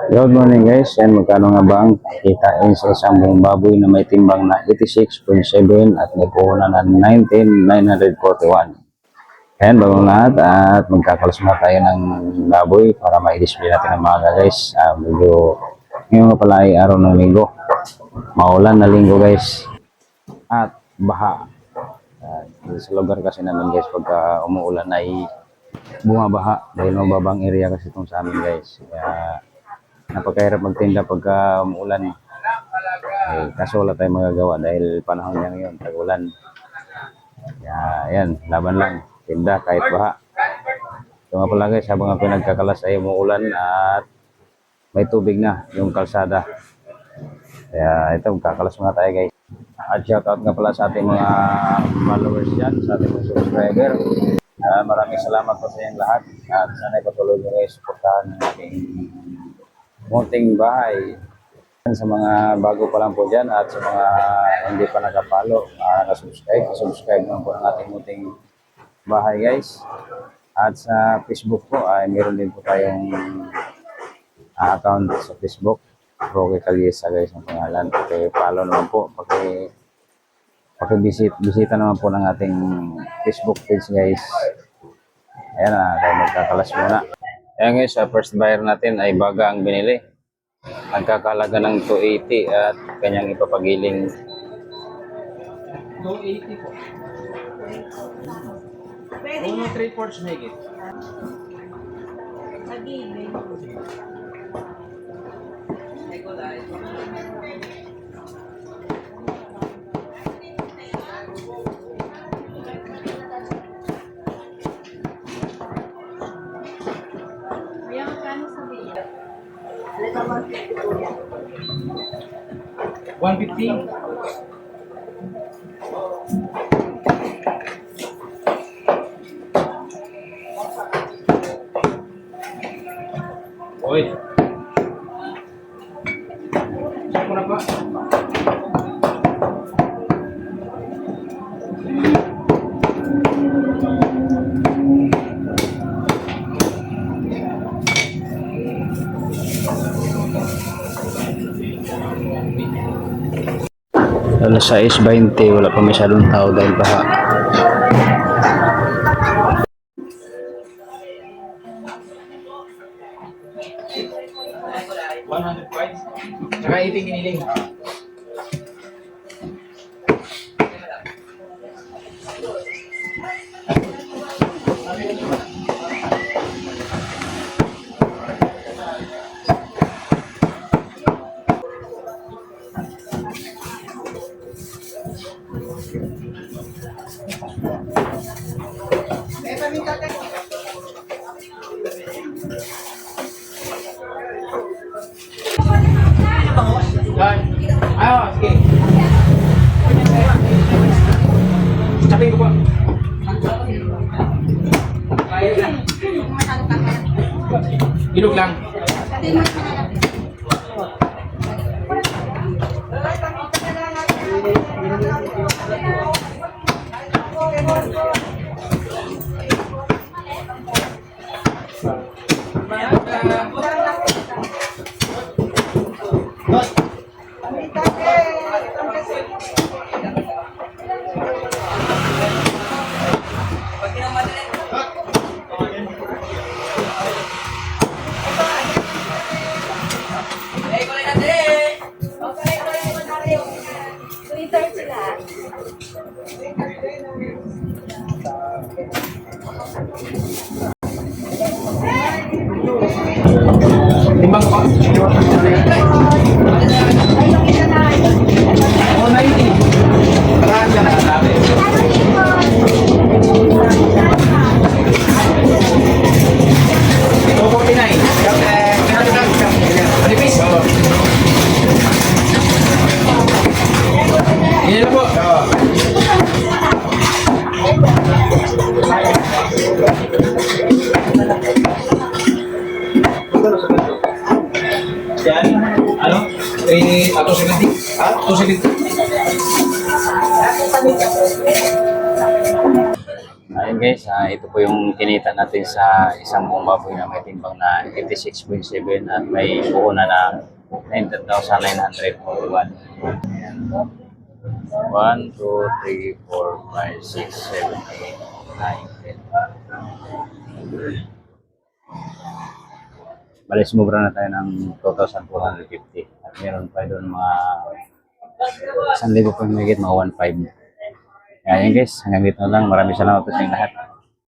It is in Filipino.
Good morning guys, yan magkano nga ba ang kitain sa isang buong baboy na may timbang na 86.7 at may puhunan na 19,941. Yan, bagong lahat at magkakalas muna tayo ng baboy para ma-display natin ang mga guys. Medyo ngayon nga pala ay araw ng linggo, maulan na linggo guys at baha. Sa lugar kasi namin guys, pagka umuulan ay bumabaha dahil mababang area kasi itong sa amin guys. Kaya napakahirap magtinda pagka umuulan. Kaso wala tayong magagawa dahil panahon niya ngayon, tag-ulan. Yan, laban lang. Tinda kahit baha. Ito nga pala guys, habang ako nagkakalas ay umuulan at may tubig na yung kalsada. Kaya ito, magkakalas muna tayo guys. At shoutout nga pala sa ating mga followers dyan, sa ating mga subscriber. Maraming salamat po sa inyong lahat. At sana ipatuloy nyo guys, suportahan ng ating munting bahay. Sa mga bago pa lang po dyan at sa mga hindi pa nakapalo, subscribe naman po ng ating munting bahay guys. At sa Facebook po ay meron din po tayong account sa Facebook, Roque Calisa guys ang pangalan. Paki-follow naman po, bisita naman po ng ating Facebook page guys. Ayan na, tayo magkakalas muna. Ayan guys, sa first buyer natin ay baga ang binili. Nagkakalaga ng 280 at kanyang ipapagiling. 280 po. Uno 3/4 higit. Pagiling. 150. Oy. Saan na ba? Alas 6:20, wala pa masyadong tao dahil baha. Saka iting giniling. Ayo, sige. Capek ko po. Ilog lang. Timbang ko. 190. Marami na natin. 249. Manipis. Ini po. Yan, ano? 270? Ha? 270? Ayun guys, ito po yung kinita natin sa isang buong baboy na may timbang na 86.7 at may buo na na 19,941. 1, 2, 3, 4, 5, 6, 7, 8, 9, 10. Bali, sumubra na tayo ng 2,450 at meron pa doon mga 1,000 pa mahigit, mga 1,500. Kaya yun guys, hanggang dito na lang. Maraming salamat sa inyong lahat.